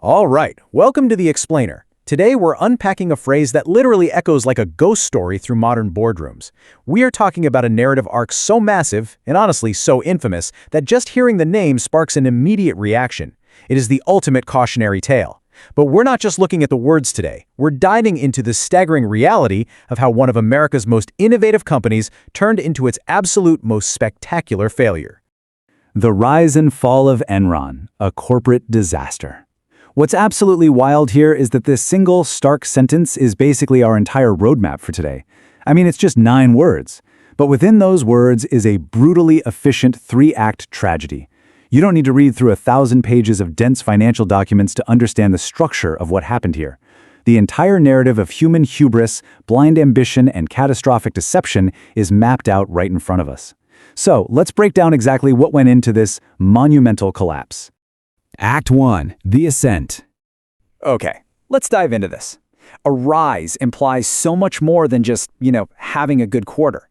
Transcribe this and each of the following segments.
All right, welcome to The Explainer. Today we're unpacking a phrase that literally echoes like a ghost story through modern boardrooms. We are talking about a narrative arc so massive, and honestly so infamous, that just hearing the name sparks an immediate reaction. It is the ultimate cautionary tale. But we're not just looking at the words today. We're diving into the staggering reality of how one of America's most innovative companies turned into its absolute most spectacular failure. The rise and fall of Enron, a corporate disaster. What's absolutely wild here is that this single, stark sentence is basically our entire roadmap for today. I mean, it's just 9 words. But within those words is a brutally efficient 3-act tragedy. You don't need to read through 1,000 pages of dense financial documents to understand the structure of what happened here. The entire narrative of human hubris, blind ambition, and catastrophic deception is mapped out right in front of us. So, let's break down exactly what went into this monumental collapse. Act 1. The Ascent. Okay, let's dive into this. A rise implies so much more than just, having a good quarter.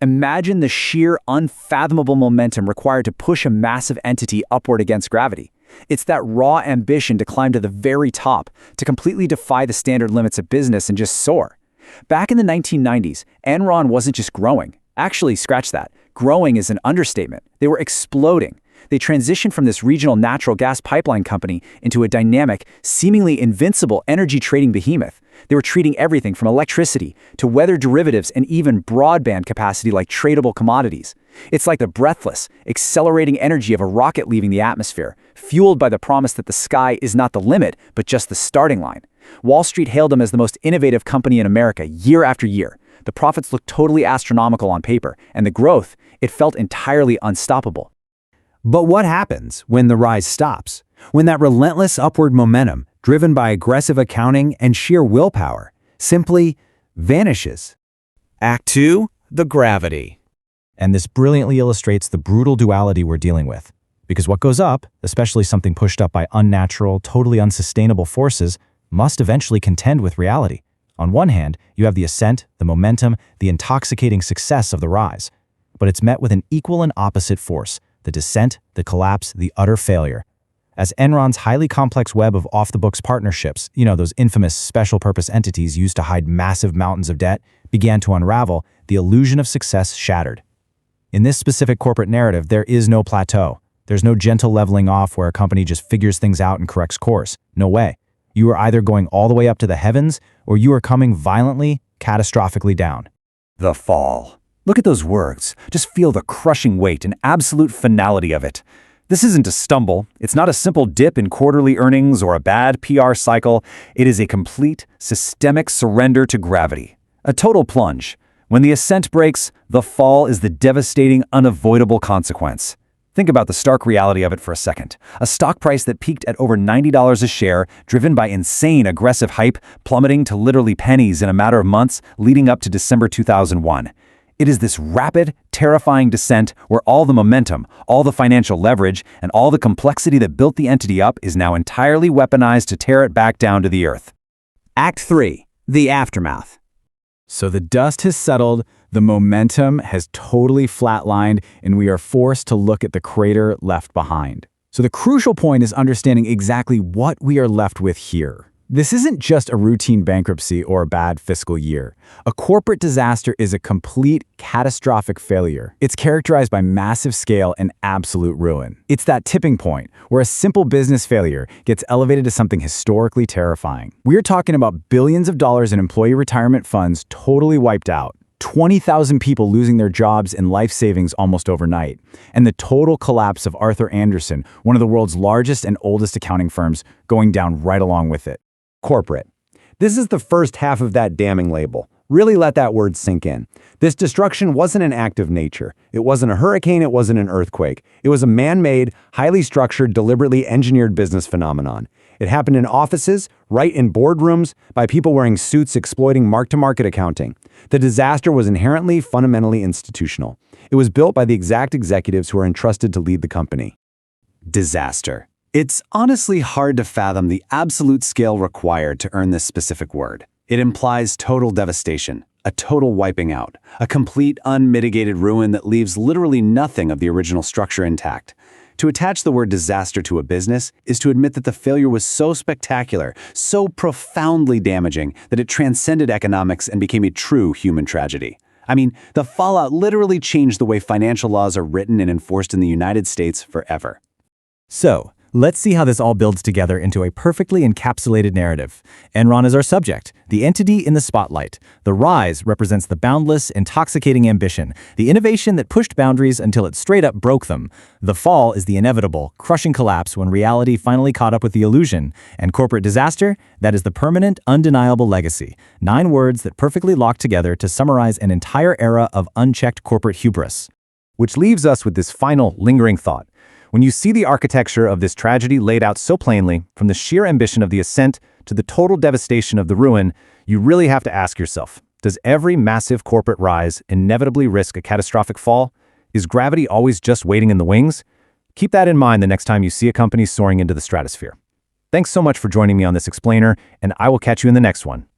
Imagine the sheer, unfathomable momentum required to push a massive entity upward against gravity. It's that raw ambition to climb to the very top, to completely defy the standard limits of business and just soar. Back in the 1990s, Enron wasn't just growing. Actually, scratch that. Growing is an understatement. They were exploding. They transitioned from this regional natural gas pipeline company into a dynamic, seemingly invincible energy trading behemoth. They were treating everything from electricity to weather derivatives and even broadband capacity like tradable commodities. It's like the breathless, accelerating energy of a rocket leaving the atmosphere, fueled by the promise that the sky is not the limit, but just the starting line. Wall Street hailed them as the most innovative company in America year after year. The profits looked totally astronomical on paper, and the growth, it felt entirely unstoppable. But what happens when the rise stops? When that relentless upward momentum, driven by aggressive accounting and sheer willpower, simply vanishes? Act 2. The Gravity. And this brilliantly illustrates the brutal duality we're dealing with. Because what goes up, especially something pushed up by unnatural, totally unsustainable forces, must eventually contend with reality. On one hand, you have the ascent, the momentum, the intoxicating success of the rise. But it's met with an equal and opposite force: the descent, the collapse, the utter failure. As Enron's highly complex web of off-the-books partnerships, those infamous special-purpose entities used to hide massive mountains of debt, began to unravel, the illusion of success shattered. In this specific corporate narrative, there is no plateau. There's no gentle leveling off where a company just figures things out and corrects course. No way. You are either going all the way up to the heavens, or you are coming violently, catastrophically down. The fall. Look at those words. Just feel the crushing weight and absolute finality of it. This isn't a stumble. It's not a simple dip in quarterly earnings or a bad PR cycle. It is a complete, systemic surrender to gravity. A total plunge. When the ascent breaks, the fall is the devastating, unavoidable consequence. Think about the stark reality of it for a second. A stock price that peaked at over $90 a share, driven by insane aggressive hype, plummeting to literally pennies in a matter of months leading up to December 2001. It is this rapid, terrifying descent where all the momentum, all the financial leverage, and all the complexity that built the entity up is now entirely weaponized to tear it back down to the earth. Act 3. The Aftermath. So the dust has settled, the momentum has totally flatlined, and we are forced to look at the crater left behind. So the crucial point is understanding exactly what we are left with here. This isn't just a routine bankruptcy or a bad fiscal year. A corporate disaster is a complete, catastrophic failure. It's characterized by massive scale and absolute ruin. It's that tipping point where a simple business failure gets elevated to something historically terrifying. We're talking about billions of dollars in employee retirement funds totally wiped out, 20,000 people losing their jobs and life savings almost overnight, and the total collapse of Arthur Andersen, one of the world's largest and oldest accounting firms, going down right along with it. Corporate. This is the first half of that damning label. Really let that word sink in. This destruction wasn't an act of nature. It wasn't a hurricane, it wasn't an earthquake. It was a man-made, highly structured, deliberately engineered business phenomenon. It happened in offices, right in boardrooms, by people wearing suits exploiting mark-to-market accounting. The disaster was inherently, fundamentally institutional. It was built by the exact executives who were entrusted to lead the company. Disaster. It's honestly hard to fathom the absolute scale required to earn this specific word. It implies total devastation, a total wiping out, a complete unmitigated ruin that leaves literally nothing of the original structure intact. To attach the word disaster to a business is to admit that the failure was so spectacular, so profoundly damaging, that it transcended economics and became a true human tragedy. I mean, the fallout literally changed the way financial laws are written and enforced in the United States forever. So, let's see how this all builds together into a perfectly encapsulated narrative. Enron is our subject, the entity in the spotlight. The rise represents the boundless, intoxicating ambition, the innovation that pushed boundaries until it straight up broke them. The fall is the inevitable, crushing collapse when reality finally caught up with the illusion. And corporate disaster, that is the permanent, undeniable legacy. 9 words that perfectly lock together to summarize an entire era of unchecked corporate hubris. Which leaves us with this final, lingering thought. When you see the architecture of this tragedy laid out so plainly, from the sheer ambition of the ascent to the total devastation of the ruin, you really have to ask yourself, does every massive corporate rise inevitably risk a catastrophic fall? Is gravity always just waiting in the wings? Keep that in mind the next time you see a company soaring into the stratosphere. Thanks so much for joining me on this explainer, and I will catch you in the next one.